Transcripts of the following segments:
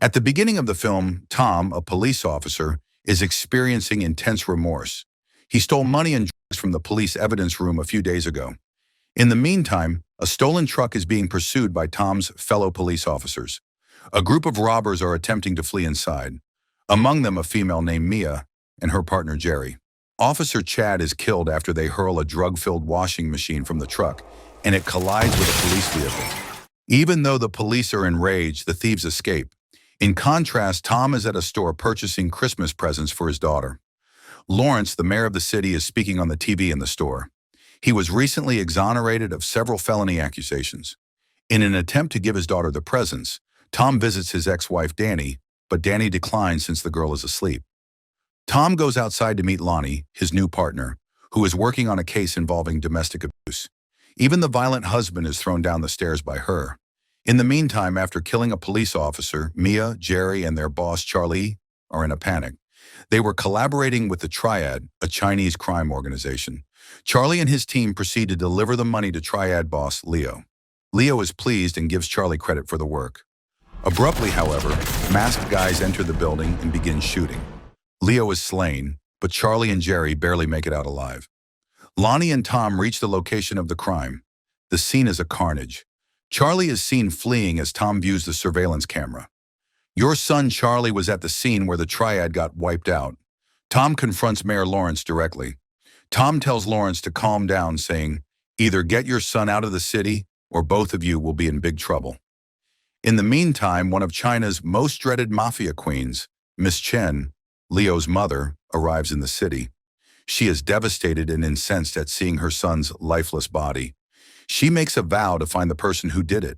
At the beginning of the film, Tom, a police officer, is experiencing intense remorse. He stole money and drugs from the police evidence room a few days ago. In the meantime, a stolen truck is being pursued by Tom's fellow police officers. A group of robbers are attempting to flee inside. Among them, a female named Mia and her partner Jerry. Officer Chad is killed after they hurl a drug-filled washing machine from the truck, and it collides with a police vehicle. Even though the police are enraged, the thieves escape. In contrast, Tom is at a store purchasing Christmas presents for his daughter. Lawrence, the mayor of the city, is speaking on the TV in the store. He was recently exonerated of several felony accusations. In an attempt to give his daughter the presents, Tom visits his ex-wife Danny, but Danny declines since the girl is asleep. Tom goes outside to meet Lonnie, his new partner, who is working on a case involving domestic abuse. Even the violent husband is thrown down the stairs by her. In the meantime, after killing a police officer, Mia, Jerry, and their boss Charlie are in a panic. They were collaborating with the Triad, a Chinese crime organization. Charlie and his team proceed to deliver the money to Triad boss Leo. Leo is pleased and gives Charlie credit for the work. Abruptly, however, masked guys enter the building and begin shooting. Leo is slain, but Charlie and Jerry barely make it out alive. Lonnie and Tom reach the location of the crime. The scene is a carnage. Charlie is seen fleeing as Tom views the surveillance camera. Your son Charlie was at the scene where the Triad got wiped out. Tom confronts Mayor Lawrence directly. Tom tells Lawrence to calm down, saying, either get your son out of the city or both of you will be in big trouble. In the meantime, one of China's most dreaded mafia queens, Miss Chen, Leo's mother, arrives in the city. She is devastated and incensed at seeing her son's lifeless body. She makes a vow to find the person who did it.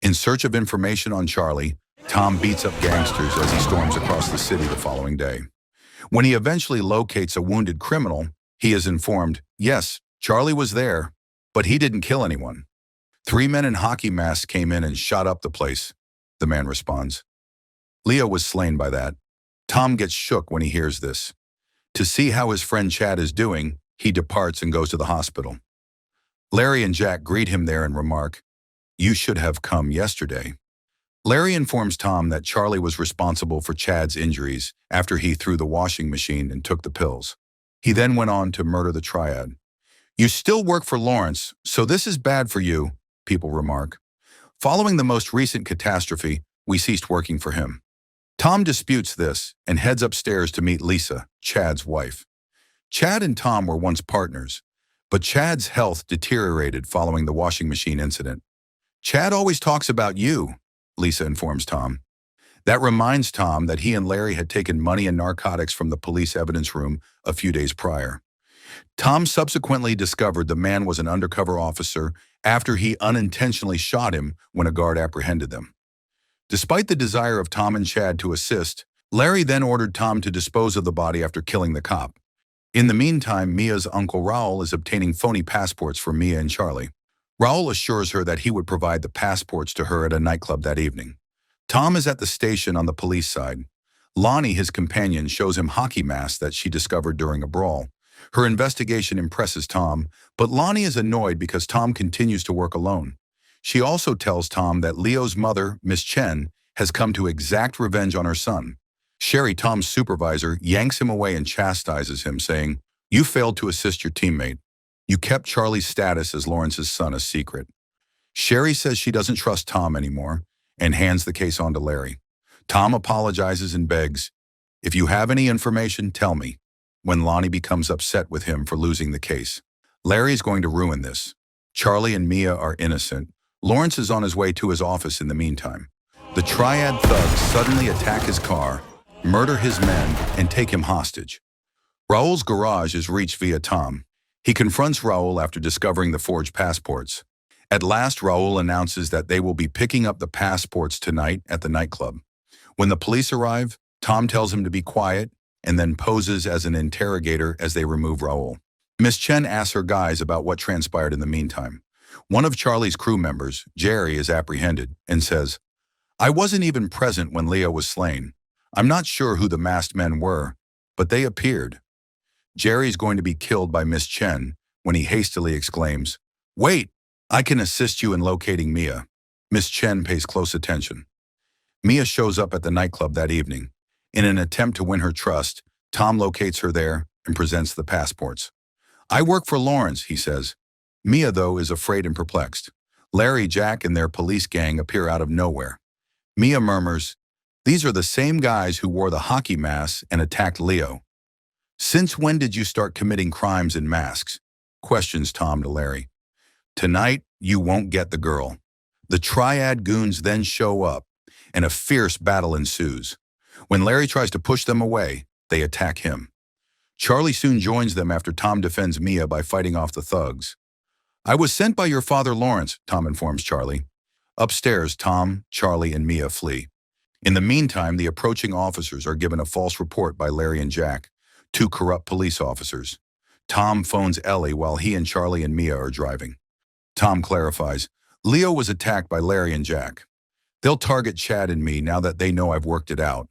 In search of information on Charlie, Tom beats up gangsters as he storms across the city the following day. When he eventually locates a wounded criminal, he is informed, yes, Charlie was there, but he didn't kill anyone. 3 men in hockey masks came in and shot up the place, the man responds. Leo was slain by that. Tom gets shook when he hears this. To see how his friend Chad is doing, he departs and goes to the hospital. Larry and Jack greet him there and remark, you should have come yesterday. Larry informs Tom that Charlie was responsible for Chad's injuries after he threw the washing machine and took the pills. He then went on to murder the Triad. You still work for Lawrence, so this is bad for you, people remark. Following the most recent catastrophe, we ceased working for him. Tom disputes this and heads upstairs to meet Lisa, Chad's wife. Chad and Tom were once partners, but Chad's health deteriorated following the washing machine incident. Chad always talks about you, Lisa informs Tom. That reminds Tom that he and Larry had taken money and narcotics from the police evidence room a few days prior. Tom subsequently discovered the man was an undercover officer after he unintentionally shot him when a guard apprehended them. Despite the desire of Tom and Chad to assist, Larry then ordered Tom to dispose of the body after killing the cop. In the meantime, Mia's uncle Raul is obtaining phony passports for Mia and Charlie. Raul assures her that he would provide the passports to her at a nightclub that evening. Tom is at the station on the police side. Lonnie, his companion, shows him hockey masks that she discovered during a brawl. Her investigation impresses Tom, but Lonnie is annoyed because Tom continues to work alone. She also tells Tom that Leo's mother, Miss Chen, has come to exact revenge on her son. Sherry, Tom's supervisor, yanks him away and chastises him, saying, you failed to assist your teammate. You kept Charlie's status as Lawrence's son a secret. Sherry says she doesn't trust Tom anymore and hands the case on to Larry. Tom apologizes and begs, if you have any information, tell me, when Lonnie becomes upset with him for losing the case. Larry is going to ruin this. Charlie and Mia are innocent. Lawrence is on his way to his office in the meantime. The Triad thugs suddenly attack his car, murder his men, and take him hostage. Raul's garage is reached via Tom. He confronts Raul after discovering the forged passports. At last, Raul announces that they will be picking up the passports tonight at the nightclub. When the police arrive, Tom tells him to be quiet and then poses as an interrogator as they remove Raul. Miss Chen asks her guys about what transpired in the meantime. One of Charlie's crew members, Jerry, is apprehended and says, I wasn't even present when Leo was slain. I'm not sure who the masked men were, but they appeared. Jerry's going to be killed by Miss Chen when he hastily exclaims, wait, I can assist you in locating Mia. Miss Chen pays close attention. Mia shows up at the nightclub that evening. In an attempt to win her trust, Tom locates her there and presents the passports. "I work for Lawrence," he says. Mia, though, is afraid and perplexed. Larry, Jack, and their police gang appear out of nowhere. Mia murmurs, "These are the same guys who wore the hockey masks and attacked Leo." "Since when did you start committing crimes in masks?" questions Tom to Larry. "Tonight, you won't get the girl." The Triad goons then show up, and a fierce battle ensues. When Larry tries to push them away, they attack him. Charlie soon joins them after Tom defends Mia by fighting off the thugs. "I was sent by your father Lawrence," Tom informs Charlie. Upstairs, Tom, Charlie, and Mia flee. In the meantime, the approaching officers are given a false report by Larry and Jack, two corrupt police officers. Tom phones Ellie while he and Charlie and Mia are driving. Tom clarifies, "Leo was attacked by Larry and Jack. They'll target Chad and me now that they know I've worked it out.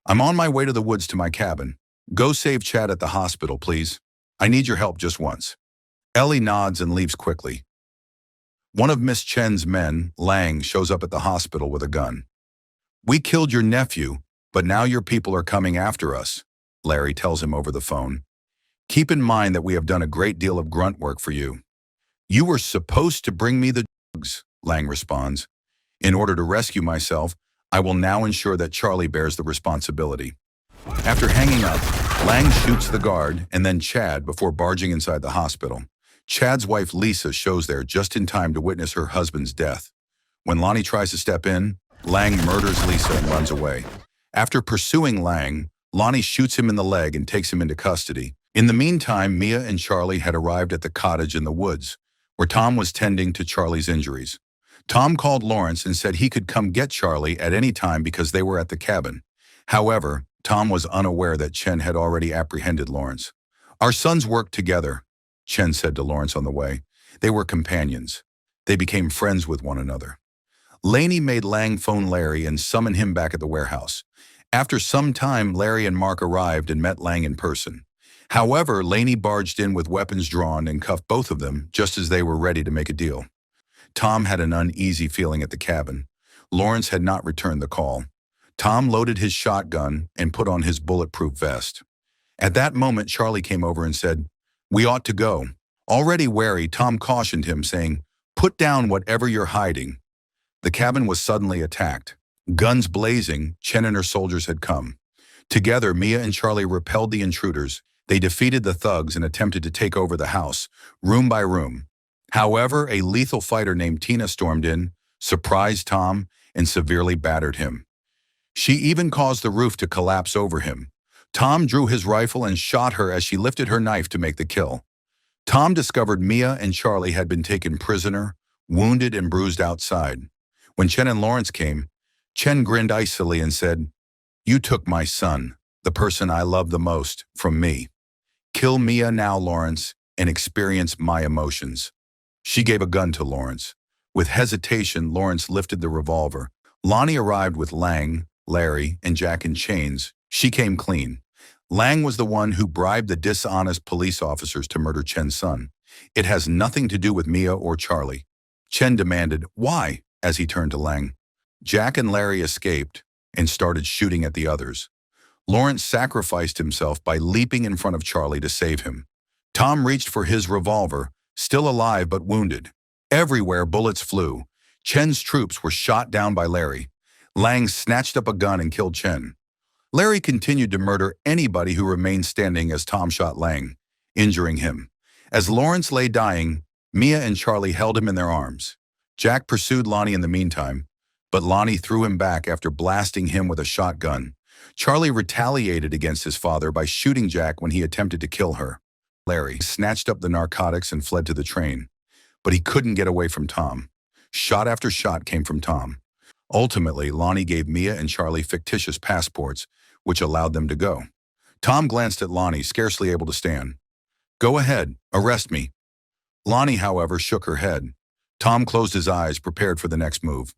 I'm on my way to the woods to my cabin. Go save Chad at the hospital, please. I need your help just once." Ellie nods and leaves quickly. One of Miss Chen's men, Lang, shows up at the hospital with a gun. "We killed your nephew, but now your people are coming after us," Larry tells him over the phone. "Keep in mind that we have done a great deal of grunt work for you." "You were supposed to bring me the drugs," Lang responds. "In order to rescue myself, I will now ensure that Charlie bears the responsibility." After hanging up, Lang shoots the guard and then Chad before barging inside the hospital. Chad's wife Lisa shows there just in time to witness her husband's death. When Lonnie tries to step in, Lang murders Lisa and runs away. After pursuing Lang, Lonnie shoots him in the leg and takes him into custody. In the meantime, Mia and Charlie had arrived at the cottage in the woods, where Tom was tending to Charlie's injuries. Tom called Lawrence and said he could come get Charlie at any time because they were at the cabin. However, Tom was unaware that Chen had already apprehended Lawrence. "Our sons worked together," Chen said to Lawrence on the way. "They were companions. They became friends with one another." Laney made Lang phone Larry and summon him back at the warehouse. After some time, Larry and Mark arrived and met Lang in person. However, Laney barged in with weapons drawn and cuffed both of them just as they were ready to make a deal. Tom had an uneasy feeling at the cabin. Lawrence had not returned the call. Tom loaded his shotgun and put on his bulletproof vest. At that moment, Charlie came over and said, "We ought to go." Already wary, Tom cautioned him, saying, "Put down whatever you're hiding." The cabin was suddenly attacked. Guns blazing, Chen and her soldiers had come. Together, Mia and Charlie repelled the intruders. They defeated the thugs and attempted to take over the house, room by room. However, a lethal fighter named Tina stormed in, surprised Tom, and severely battered him. She even caused the roof to collapse over him. Tom drew his rifle and shot her as she lifted her knife to make the kill. Tom discovered Mia and Charlie had been taken prisoner, wounded and bruised outside. When Chen and Lawrence came, Chen grinned icily and said, "You took my son, the person I love the most, from me. Kill Mia now, Lawrence, and experience my emotions." She gave a gun to Lawrence. With hesitation, Lawrence lifted the revolver. Lonnie arrived with Lang, Larry, and Jack in chains. She came clean. Lang was the one who bribed the dishonest police officers to murder Chen's son. "It has nothing to do with Mia or Charlie." Chen demanded, "Why?" as he turned to Lang. Jack and Larry escaped and started shooting at the others. Lawrence sacrificed himself by leaping in front of Charlie to save him. Tom reached for his revolver, still alive but wounded. Everywhere bullets flew. Chen's troops were shot down by Larry. Lang snatched up a gun and killed Chen. Larry continued to murder anybody who remained standing as Tom shot Lang, injuring him. As Lawrence lay dying, Mia and Charlie held him in their arms. Jack pursued Lonnie in the meantime, but Lonnie threw him back after blasting him with a shotgun. Charlie retaliated against his father by shooting Jack when he attempted to kill her. Larry snatched up the narcotics and fled to the train, but he couldn't get away from Tom. Shot after shot came from Tom. Ultimately, Lonnie gave Mia and Charlie fictitious passports, which allowed them to go. Tom glanced at Lonnie, scarcely able to stand. "Go ahead, arrest me." Lonnie, however, shook her head. Tom closed his eyes, prepared for the next move.